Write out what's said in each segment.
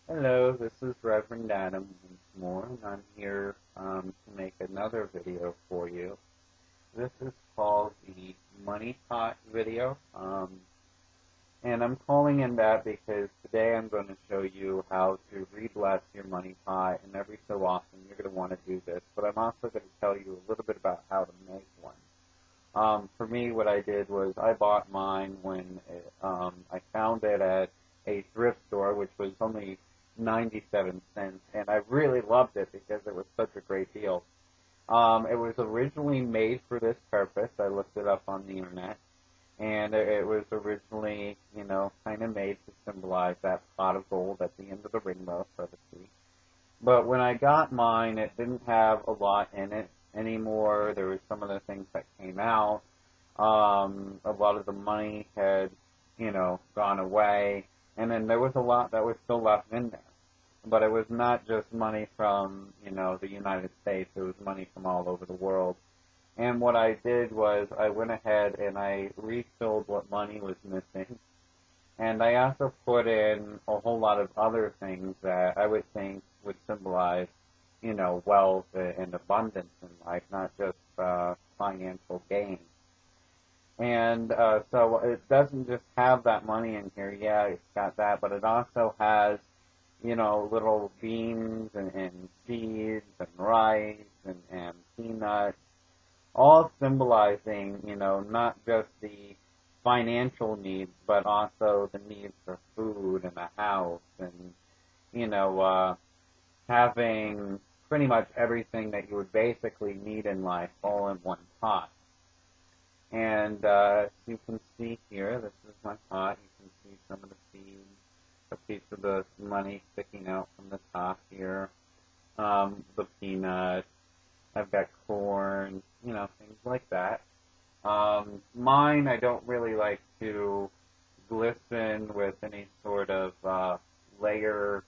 Hello, this is Reverend Adam once more, and I'm here to make another video for you. This is called the Money Pot video, and I'm calling in that because today I'm going to show you how to re-bless your money pot, and every so often you're going to want to do this, but I'm also going to tell you a little bit about how to make one. For me, what I did was I bought mine when I found it at a thrift store, which was only 97 cents, and I really loved it because it was such a great deal. It was originally made for this purpose. I looked it up on the internet, and it was originally, kind of made to symbolize that pot of gold at the end of the rainbow, so to speak. But when I got mine, it didn't have a lot in it anymore. There were some of the things that came out. A lot of the money had, gone away. And then there was a lot that was still left in there. But it was not just money from, the United States. It was money from all over the world. And what I did was I went ahead and I refilled what money was missing. And I also put in a whole lot of other things that I would think would symbolize, wealth and abundance in life, not just financial gain. And so it doesn't just have that money in here. Yeah, it's got that, but it also has, little beans and seeds and rice and peanuts, all symbolizing, not just the financial needs, but also the needs for food and a house and, having pretty much everything that you would basically need in life all in one pot. And you can see here, this is my pot. You can see some of the seeds, a piece of the money sticking out from the top here, the peanuts. I've got corn, things like that. Mine, I don't really like to glisten with any sort of layer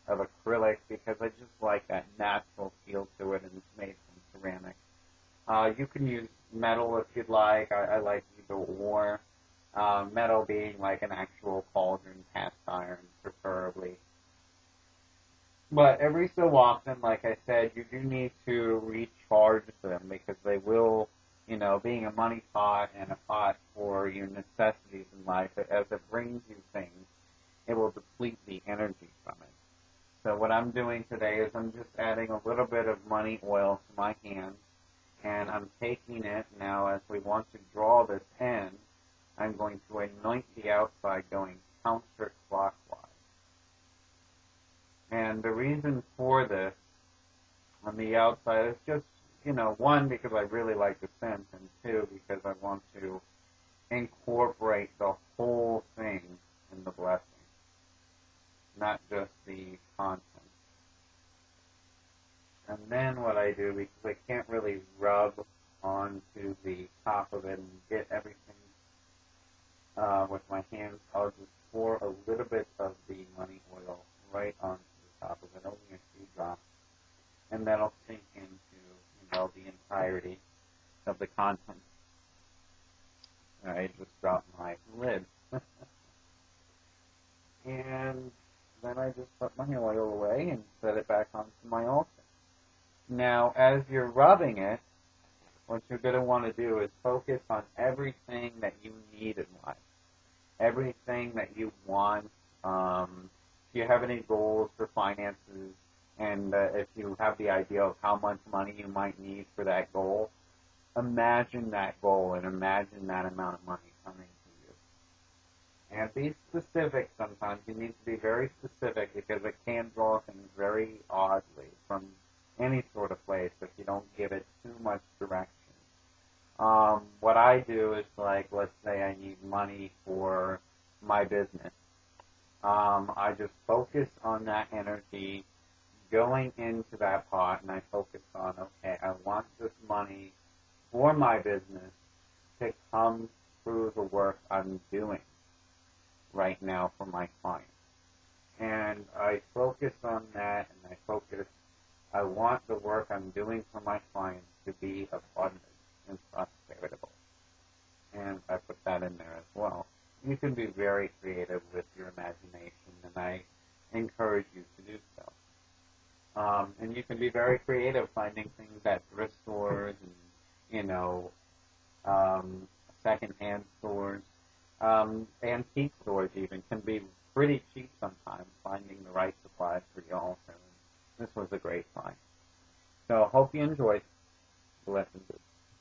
of acrylic because I just like that natural feel to it, and it's made from ceramic. You can use metal if you'd like. I like either or. Metal being like an actual cauldron, cast iron, preferably. But every so often, like I said, you do need to recharge them because they will, being a money pot and a pot for your necessities in life, as it brings you things, it will deplete the energy from it. So what I'm doing today is I'm just adding a little bit of money oil to my hand, and I'm taking it now as we want to draw this in. I'm going to anoint the outside going counterclockwise. And the reason for this on the outside is just, one, because I really like the scent, and two, because I want to incorporate the whole thing in the blessing, not just the content. And then what I do, because I can't really rub onto the top of it and get everything with my hands, I'll just pour a little bit of the money oil right onto the top of it, only a few drops, and that'll sink into, the entirety of the content. I just dropped my lid. And then I just put my oil away and set it back onto my altar. Now, as you're rubbing it, what you're going to want to do is focus on everything that you need in life, everything that you want. If you have any goals for finances, and if you have the idea of how much money you might need for that goal, imagine that goal and imagine that amount of money coming to you. And be specific sometimes. You need to be very specific because it can draw things very oddly from any sort of place if you don't give it too much direction. What I do is, like, let's say I need money for my business. I just focus on that energy going into that pot, and I focus on, okay, I want this money for my business to come through the work I'm doing right now for my clients. And I focus on that, and I want the work I'm doing for my clients to be abundant and prosperable. And I put that in there as well. You can be very creative with your imagination, and I encourage you to do so. And you can be very creative finding things at thrift stores and, you know, secondhand stores. Antique stores even can be pretty cheap sometimes, finding the right supplies for you also. This was a great find. So I hope you enjoyed the lesson.